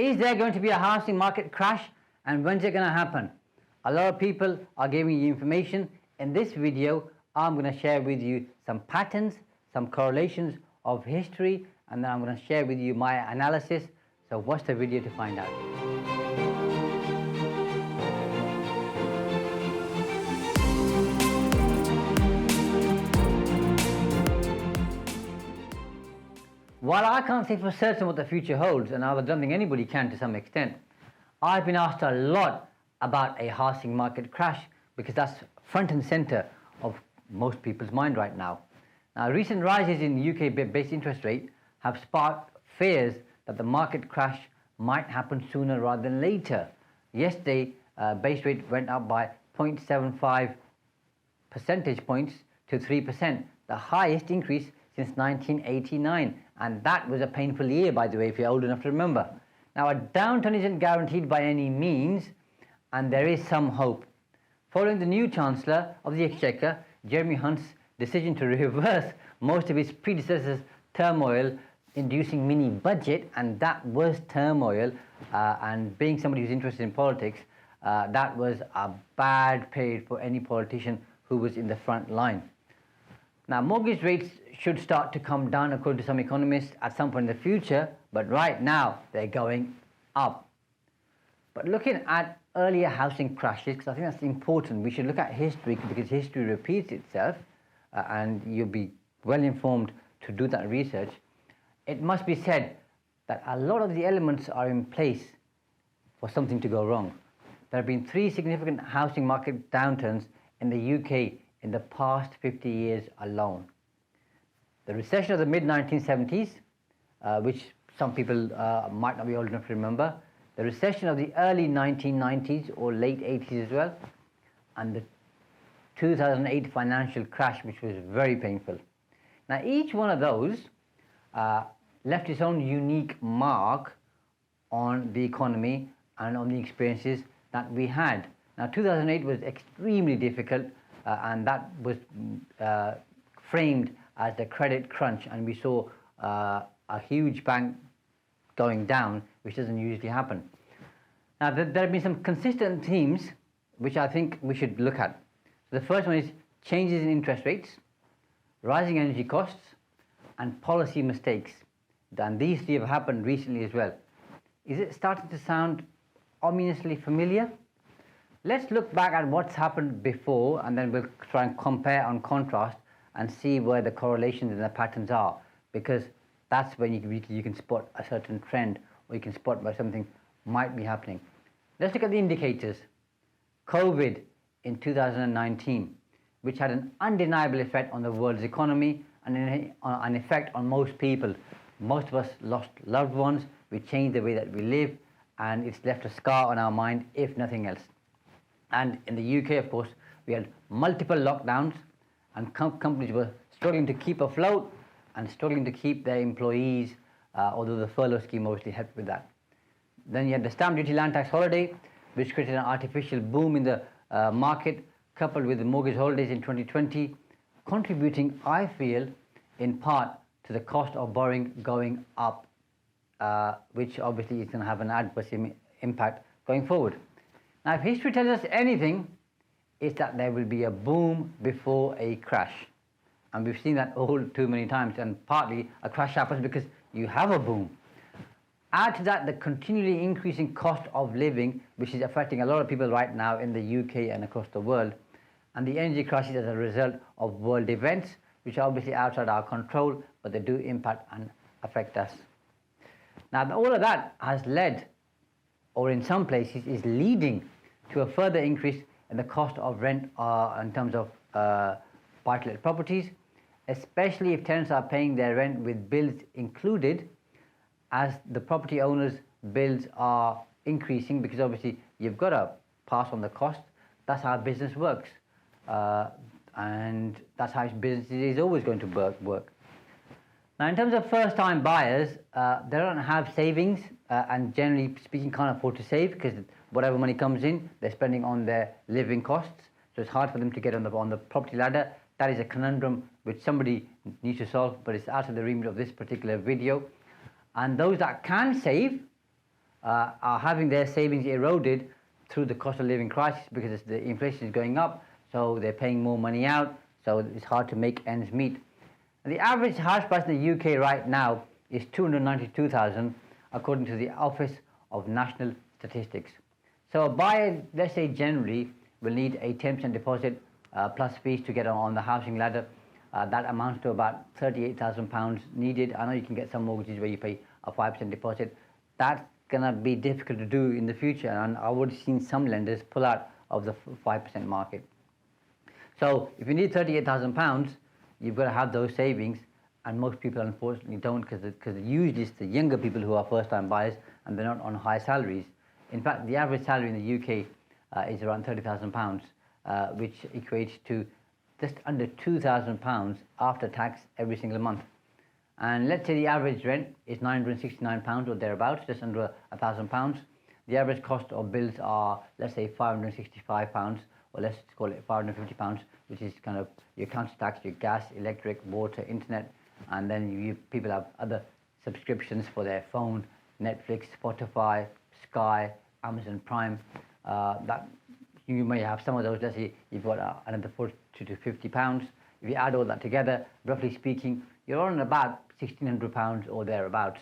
Is there going to be a housing market crash, and when's it going to happen? A lot of people are giving you information. In this video, I'm going to share with you some patterns, some correlations of history, and then I'm going to share with you my analysis. So watch the video to find out. While I can't say for certain what the future holds, and I don't think anybody can to some extent, I've been asked a lot about a housing market crash because that's front and center of most people's mind right now. Now, recent rises in UK-based interest rate have sparked fears that the market crash might happen sooner rather than later. Yesterday, base rate went up by 0.75 percentage points to 3%, the highest increase since 1989. And that was a painful year, by the way, if you're old enough to remember. Now, a downturn isn't guaranteed by any means, and there is some hope. Following the new Chancellor of the Exchequer, Jeremy Hunt's decision to reverse most of his predecessors' turmoil-inducing mini-budget, and that was turmoil, and being somebody who's interested in politics, that was a bad period for any politician who was in the front line. Now, mortgage rates should start to come down, according to some economists, at some point in the future, but right now they're going up. But looking at earlier housing crashes, because I think that's important, we should look at history because history repeats itself, and you'll be well informed to do that research. It must be said that a lot of the elements are in place for something to go wrong. There have been 3 significant housing market downturns in the UK in the past 50 years alone. The recession of the mid-1970s, which some people might not be old enough to remember, the recession of the early 1990s or late 80s as well, and the 2008 financial crash, which was very painful. Now, each one of those left its own unique mark on the economy and on the experiences that we had. Now, 2008 was extremely difficult, and that was framed as the credit crunch, and we saw a huge bank going down, which doesn't usually happen. Now, there have been some consistent themes which I think we should look at. The first one is changes in interest rates, rising energy costs, and policy mistakes. And these 3 have happened recently as well. Is it starting to sound ominously familiar? Let's look back at what's happened before, and then we'll try and compare and contrast and see where the correlations and the patterns are, because that's when you can spot a certain trend, or you can spot where something might be happening. Let's look at the indicators. COVID in 2019, which had an undeniable effect on the world's economy and an effect on most people. Most of us lost loved ones, we changed the way that we live, and it's left a scar on our mind, if nothing else. And in the UK, of course, we had multiple lockdowns, and companies were struggling to keep afloat and struggling to keep their employees, although the furlough scheme obviously helped with that. Then you had the stamp duty land tax holiday, which created an artificial boom in the market, coupled with the mortgage holidays in 2020, contributing, I feel, in part to the cost of borrowing going up, which obviously is going to have an adverse impact going forward. Now, if history tells us anything, it's that there will be a boom before a crash. And we've seen that all too many times, and partly a crash happens because you have a boom. Add to that the continually increasing cost of living, which is affecting a lot of people right now in the UK and across the world, and the energy crisis as a result of world events, which are obviously outside our control, but they do impact and affect us. Now, all of that has led, or in some places is leading, to a further increase in the cost of rent in terms of buy-to-let properties, especially if tenants are paying their rent with bills included, as the property owners' bills are increasing, because obviously you've got to pass on the cost. That's how business works, and that's how business is always going to work. Now, in terms of first-time buyers, they don't have savings, and generally speaking can't afford to save, because whatever money comes in, they're spending on their living costs. So it's hard for them to get on the property ladder. That is a conundrum which somebody needs to solve, but it's out of the remit of this particular video. And those that can save are having their savings eroded through the cost of living crisis because the inflation is going up, so they're paying more money out, so it's hard to make ends meet. And the average house price in the UK right now is 292,000, according to the Office of National Statistics. So a buyer, let's say generally, will need a 10% deposit plus fees to get on the housing ladder. That amounts to about £38,000 needed. I know you can get some mortgages where you pay a 5% deposit. That's going to be difficult to do in the future, and I would have seen some lenders pull out of the 5% market. So if you need £38,000, you've got to have those savings, and most people unfortunately don't, because usually it's the younger people who are first-time buyers and they're not on high salaries. In fact, the average salary in the UK is around £30,000, which equates to just under £2,000 after tax every single month. And let's say the average rent is £969 or thereabouts, just under £1,000. The average cost of bills are, let's say, £565, or let's call it £550, which is kind of your council tax, your gas, electric, water, internet, and then people have other subscriptions for their phone, Netflix, Spotify, Sky, Amazon Prime. That you may have some of those. Let's say you've got another £40 to £50. If you add all that together, roughly speaking, you're on about £1,600 or thereabouts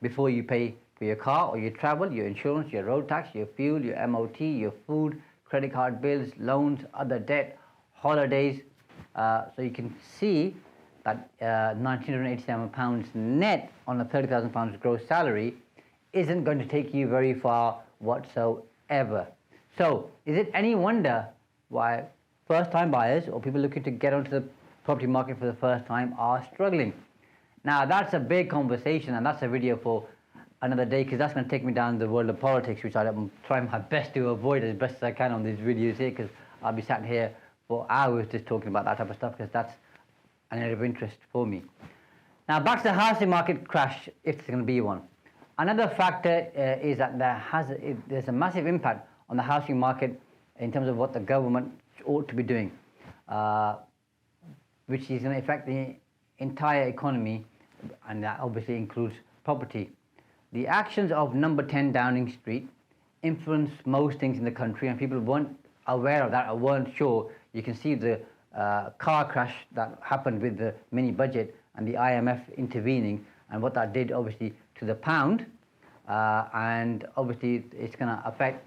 before you pay for your car or your travel, your insurance, your road tax, your fuel, your MOT, your food, credit card bills, loans, other debt, holidays. So you can see that £1,987 net on a £30,000 gross salary isn't going to take you very far whatsoever. So is it any wonder why first-time buyers or people looking to get onto the property market for the first time are struggling? Now that's a big conversation, and that's a video for another day, because that's going to take me down the world of politics, which I'm trying my best to avoid as best as I can on these videos here, because I'll be sat here for hours just talking about that type of stuff, because that's an area of interest for me. Now back to the housing market crash, if there's going to be one. Another factor is that there's a massive impact on the housing market in terms of what the government ought to be doing, which is going to affect the entire economy, and that obviously includes property. The actions of number 10 Downing Street influence most things in the country, and people weren't aware of that or weren't sure. You can see the car crash that happened with the mini budget and the IMF intervening, and what that did obviously to the pound, and obviously it's going to affect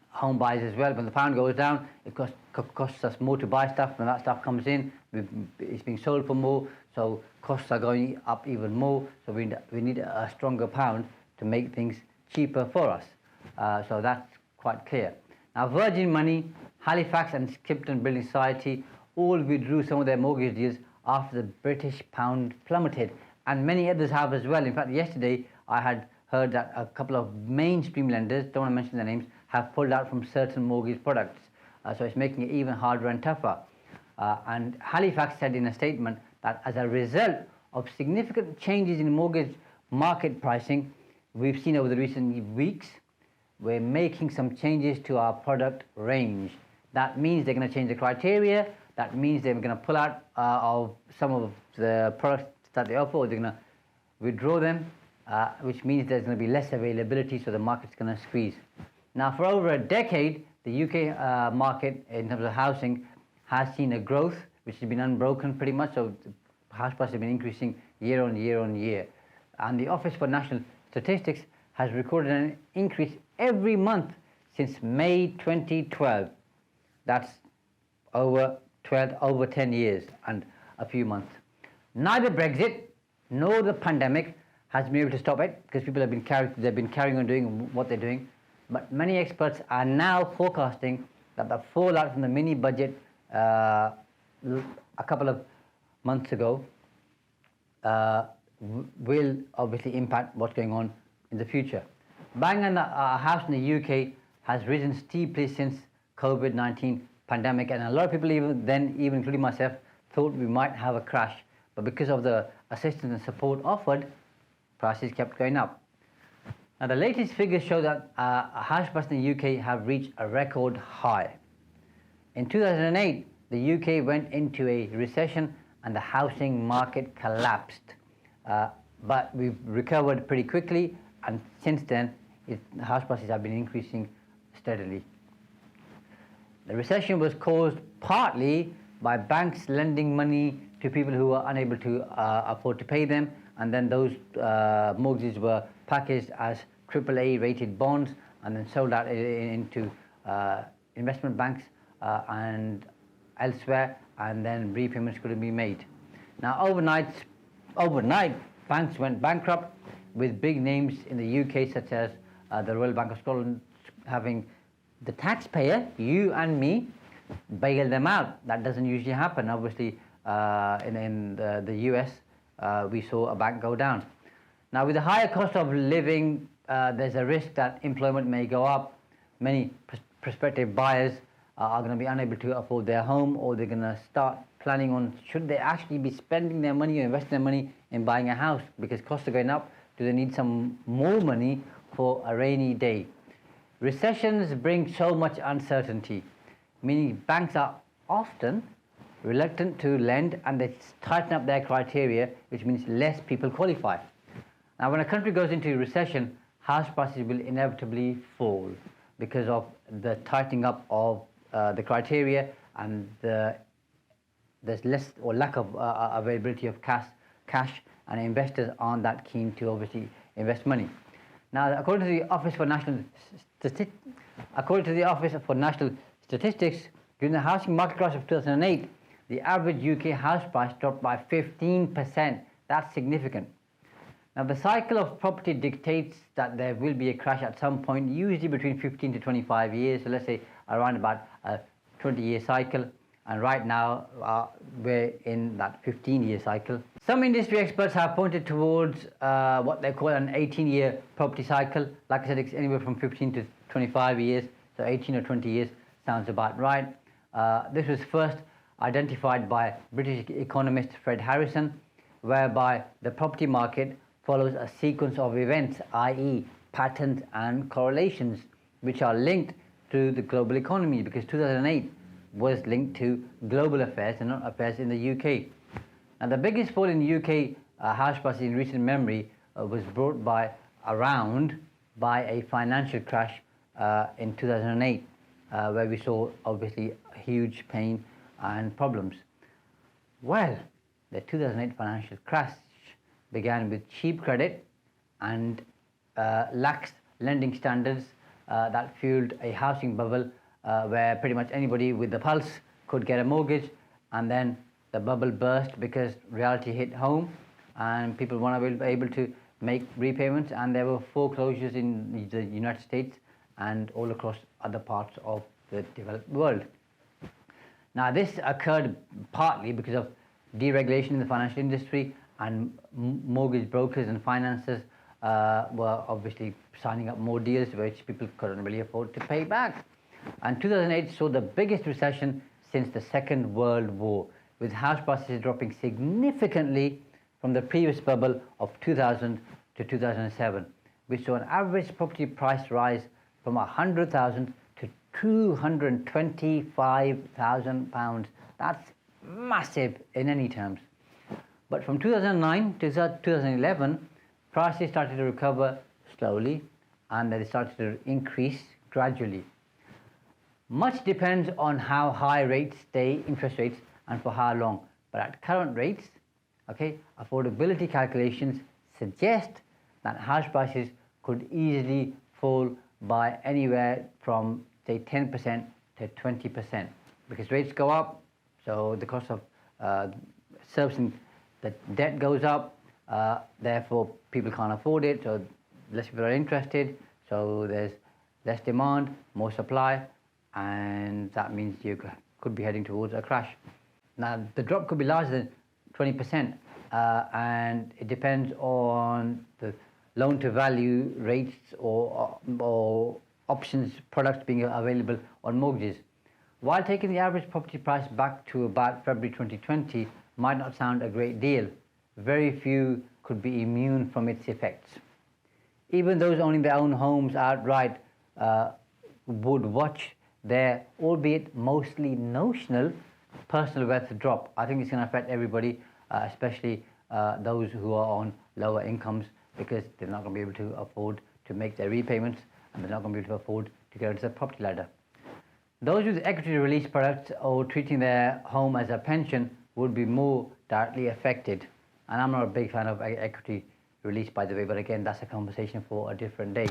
home buyers as well. When the pound goes down, it costs us more to buy stuff. When that stuff comes in, it's being sold for more, so costs are going up even more. So we need a stronger pound to make things cheaper for us. So that's quite clear. Now Virgin Money, Halifax and Skipton Building Society all withdrew some of their mortgage deals after the British pound plummeted, and many others have as well. In fact, yesterday I had heard that a couple of mainstream lenders, don't want to mention their names, have pulled out from certain mortgage products. So it's making it even harder and tougher. And Halifax said in a statement that as a result of significant changes in mortgage market pricing we've seen over the recent weeks, we're making some changes to our product range. That means they're going to change the criteria. That means they're going to pull out of some of the products that they offer, or they're going to withdraw them, which means there's going to be less availability, so the market's going to squeeze. Now, for over a decade, the UK market in terms of housing has seen a growth which has been unbroken pretty much, so the house prices have been increasing year on year on year. And the Office for National Statistics has recorded an increase every month since May 2012. That's over 10 years and a few months. Neither Brexit nor the pandemic has been able to stop it, because people have been carrying on doing what they're doing. But many experts are now forecasting that the fallout from the mini budget a couple of months ago will obviously impact what's going on in the future. Buying a house in the UK has risen steeply since COVID-19 pandemic, and a lot of people, even including myself, thought we might have a crash. But because of the assistance and support offered, prices kept going up. Now the latest figures show that house prices in the UK have reached a record high. In 2008, the UK went into a recession and the housing market collapsed. But we've recovered pretty quickly, and since then, house prices have been increasing steadily. The recession was caused partly by banks lending money to people who were unable to afford to pay them, and then those mortgages were packaged as AAA rated bonds and then sold out into investment banks and elsewhere, and then repayments couldn't be made. Now overnight banks went bankrupt, with big names in the UK such as the Royal Bank of Scotland having the taxpayer, you and me, bail them out. That doesn't usually happen. Obviously, in the US, we saw a bank go down. Now, with the higher cost of living, there's a risk that employment may go up. Many prospective buyers are going to be unable to afford their home, or they're going to start planning on should they actually be spending their money or investing their money in buying a house, because costs are going up. Do they need some more money for a rainy day? Recessions bring so much uncertainty, meaning banks are often reluctant to lend, and they tighten up their criteria, which means less people qualify. Now, when a country goes into recession, house prices will inevitably fall because of the tightening up of the criteria, and there's less or lack of availability of cash, and investors aren't that keen to obviously invest money. Now, according to the Office for National Statistics, during the housing market crash of 2008, the average UK house price dropped by 15%. That's significant. Now, the cycle of property dictates that there will be a crash at some point, usually between 15 to 25 years. So let's say around about a 20-year cycle. And right now, we're in that 15-year cycle. Some industry experts have pointed towards what they call an 18-year property cycle. Like I said, it's anywhere from 15 to 25 years. So 18 or 20 years sounds about right. This was first identified by British economist Fred Harrison, whereby the property market follows a sequence of events, i.e. patterns and correlations, which are linked to the global economy, because 2008 was linked to global affairs and not affairs in the UK. And the biggest fall in UK house prices in recent memory was brought around by a financial crash in 2008, where we saw obviously huge pain and problems. Well, the 2008 financial crash began with cheap credit and lax lending standards that fueled a housing bubble where pretty much anybody with the pulse could get a mortgage, and then the bubble burst because reality hit home and people weren't able to make repayments, and there were foreclosures in the United States and all across other parts of the developed world. Now, this occurred partly because of deregulation in the financial industry, and mortgage brokers and financiers were obviously signing up more deals which people couldn't really afford to pay back. And 2008 saw the biggest recession since the Second World War, with house prices dropping significantly from the previous bubble of 2000 to 2007. We saw an average property price rise from 100,000 to 225,000 pounds. That's massive in any terms. But from 2009 to 2011, prices started to recover slowly, and they started to increase gradually. Much depends on how high rates stay, interest rates, and for how long. But at current rates, affordability calculations suggest that house prices could easily fall by anywhere from, say, 10% to 20%. Because rates go up, so the cost of servicing the debt goes up, therefore people can't afford it, so less people are interested, so there's less demand, more supply, and that means you could be heading towards a crash. Now, the drop could be larger than 20%, and it depends on the loan-to-value rates or options products being available on mortgages. While taking the average property price back to about February 2020 might not sound a great deal, very few could be immune from its effects. Even those owning their own homes outright would watch their, albeit mostly notional, personal wealth drop. I think it's going to affect everybody, especially those who are on lower incomes, because they're not going to be able to afford to make their repayments, and they're not going to be able to afford to get into the property ladder. Those with equity release products or treating their home as a pension would be more directly affected. And I'm not a big fan of equity release, by the way, but again, that's a conversation for a different day.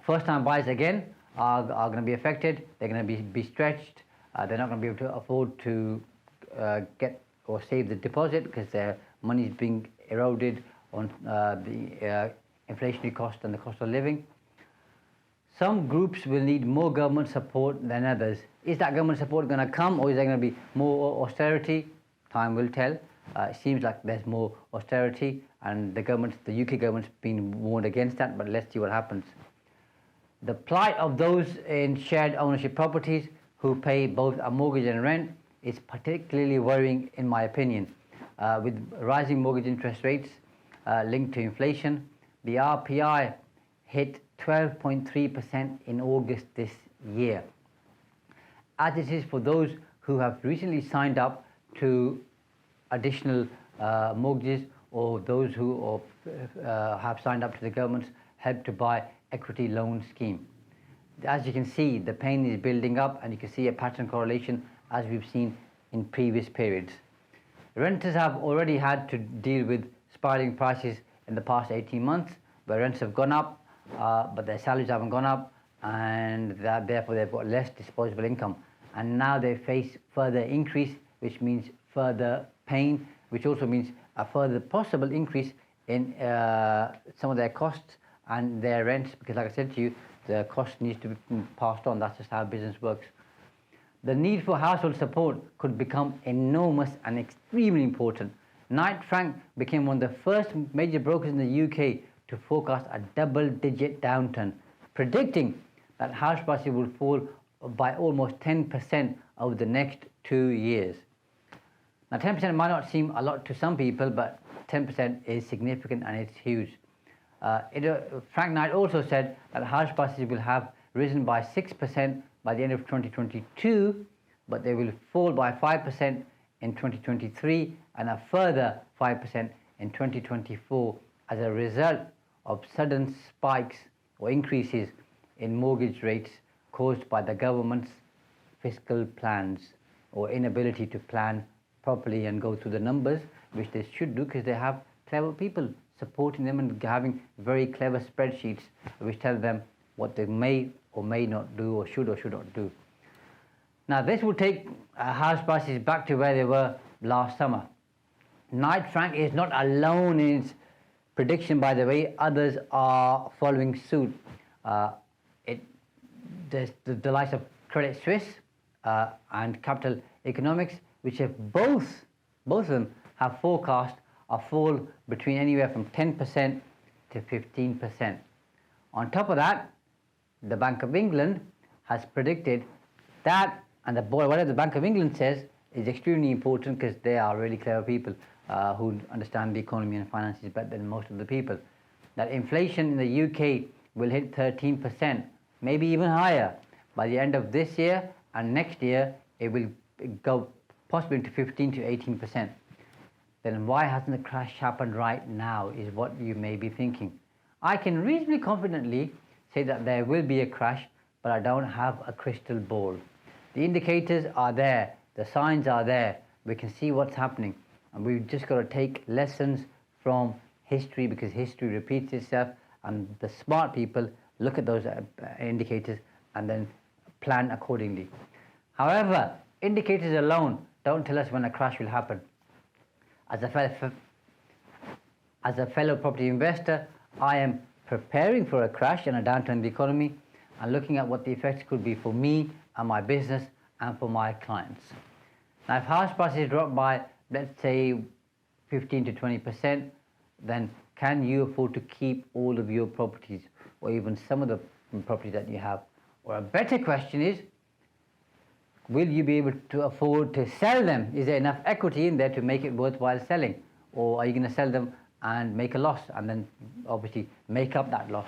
First-time buyers, again, are going to be affected. They're going to be stretched. They're not going to be able to afford to get or save the deposit because their money is being eroded on the inflationary cost and the cost of living. Some groups will need more government support than others. Is that government support going to come, or is there going to be more austerity? Time will tell. It seems like there's more austerity, and the UK government's been warned against that, but let's see what happens. The plight of those in shared ownership properties who pay both a mortgage and rent is particularly worrying, in my opinion. With rising mortgage interest rates linked to inflation, the RPI hit 12.3% in August this year. As it is for those who have recently signed up to additional mortgages, or those who have signed up to the government's Help to Buy equity loan scheme. As you can see, the pain is building up, and you can see a pattern correlation as we've seen in previous periods. Renters have already had to deal with spiraling prices in the past 18 months, where rents have gone up, but their salaries haven't gone up, and therefore they've got less disposable income. And now they face further increase, which means further pain, which also means a further possible increase in some of their costs and their rents, because like I said to you, the cost needs to be passed on. That's just how business works. The need for household support could become enormous and extremely important. Knight Frank became one of the first major brokers in the UK to forecast a double-digit downturn, predicting that house prices will fall by almost 10% over the next 2 years. Now, 10% might not seem a lot to some people, but 10% is significant and it's huge. Frank Knight also said that house prices will have risen by 6% by the end of 2022, but they will fall by 5% in 2023 and a further 5% in 2024 as a result of sudden spikes or increases in mortgage rates caused by the government's fiscal plans or inability to plan properly and go through the numbers, which they should do because they have clever people supporting them and having very clever spreadsheets which tell them what they may or may not do or should not do. Now, this will take house prices back to where they were last summer. Knight Frank is not alone in its prediction, by the way. Others are following suit. There's the likes of Credit Suisse and Capital Economics, which have both of them have forecast a fall between anywhere from 10% to 15%. On top of that, the Bank of England has predicted that, and whatever the Bank of England says is extremely important because they are really clever people who understand the economy and finances better than most of the people, that inflation in the UK will hit 13%, maybe even higher, by the end of this year, and next year it will go possibly to 15 to 18%. Then why hasn't the crash happened right now is what you may be thinking. I can reasonably confidently say that there will be a crash, but I don't have a crystal ball. The indicators are there, the signs are there, we can see what's happening, and we've just got to take lessons from history, because history repeats itself, and the smart people look at those indicators and then plan accordingly. However, indicators alone don't tell us when a crash will happen. As a fellow property investor, I am preparing for a crash and a downturn in the economy and looking at what the effects could be for me and my business and for my clients. Now, if house prices drop by, let's say, 15 to 20%, then can you afford to keep all of your properties, or even some of the properties that you have? Or a better question is, will you be able to afford to sell them? Is there enough equity in there to make it worthwhile selling? Or are you going to sell them and make a loss and then obviously make up that loss?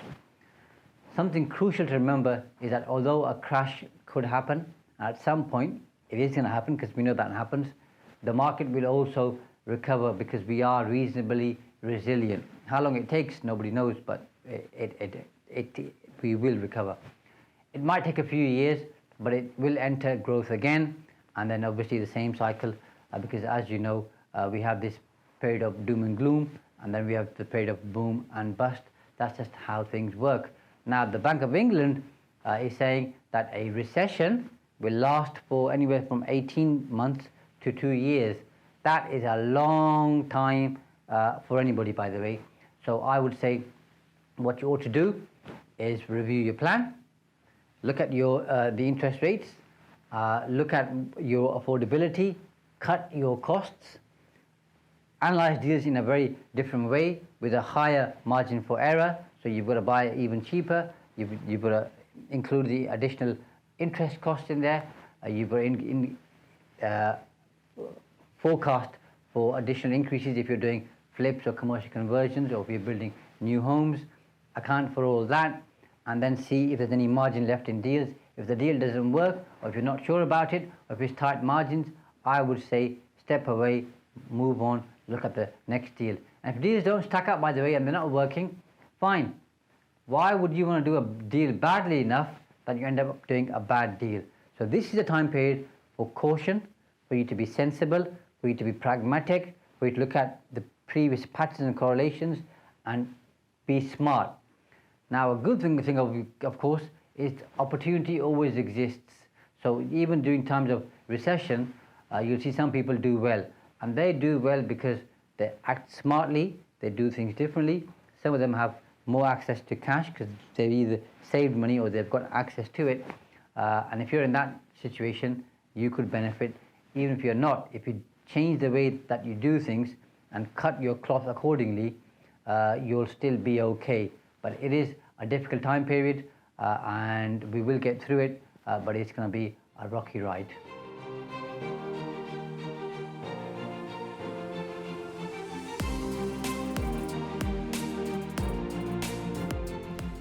Something crucial to remember is that although a crash could happen, at some point it is going to happen because we know that happens, the market will also recover because we are reasonably resilient. How long it takes, nobody knows, but we will recover. It might take a few years, but it will enter growth again, and then obviously the same cycle, because as you know, we have this period of doom and gloom, and then we have the period of boom and bust. That's just how things work. Now, the Bank of England is saying that a recession will last for anywhere from 18 months to 2 years. That is a long time for anybody, by the way. So I would say what you ought to do is review your plan, look at your the interest rates, look at your affordability, cut your costs, analyze deals in a very different way with a higher margin for error. So you've got to buy even cheaper. You've got to include the additional interest cost in there. You've got to forecast for additional increases if you're doing flips or commercial conversions, or if you're building new homes. Account for all that, and then see if there's any margin left in deals. If the deal doesn't work, or if you're not sure about it, or if it's tight margins, I would say step away, move on, look at the next deal. And if deals don't stack up, by the way, and they're not working, fine. Why would you want to do a deal badly enough that you end up doing a bad deal? So this is a time period for caution, for you to be sensible, for you to be pragmatic, for you to look at the previous patterns and correlations and be smart. Now, a good thing to think of course, is opportunity always exists. So even during times of recession, you'll see some people do well. And they do well because they act smartly, they do things differently. Some of them have more access to cash because they've either saved money or they've got access to it. And if you're in that situation, you could benefit. Even if you're not, if you change the way that you do things and cut your cloth accordingly, you'll still be okay. But it is a difficult time period, and we will get through it, but it's going to be a rocky ride.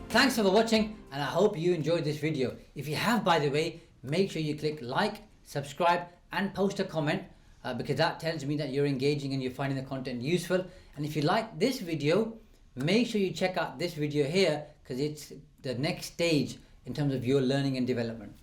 Thanks for watching, and I hope you enjoyed this video. If you have, by the way, make sure you click like, subscribe and post a comment, because that tells me that you're engaging and you're finding the content useful. And if you like this video, make sure you check out this video here, because it's the next stage in terms of your learning and development.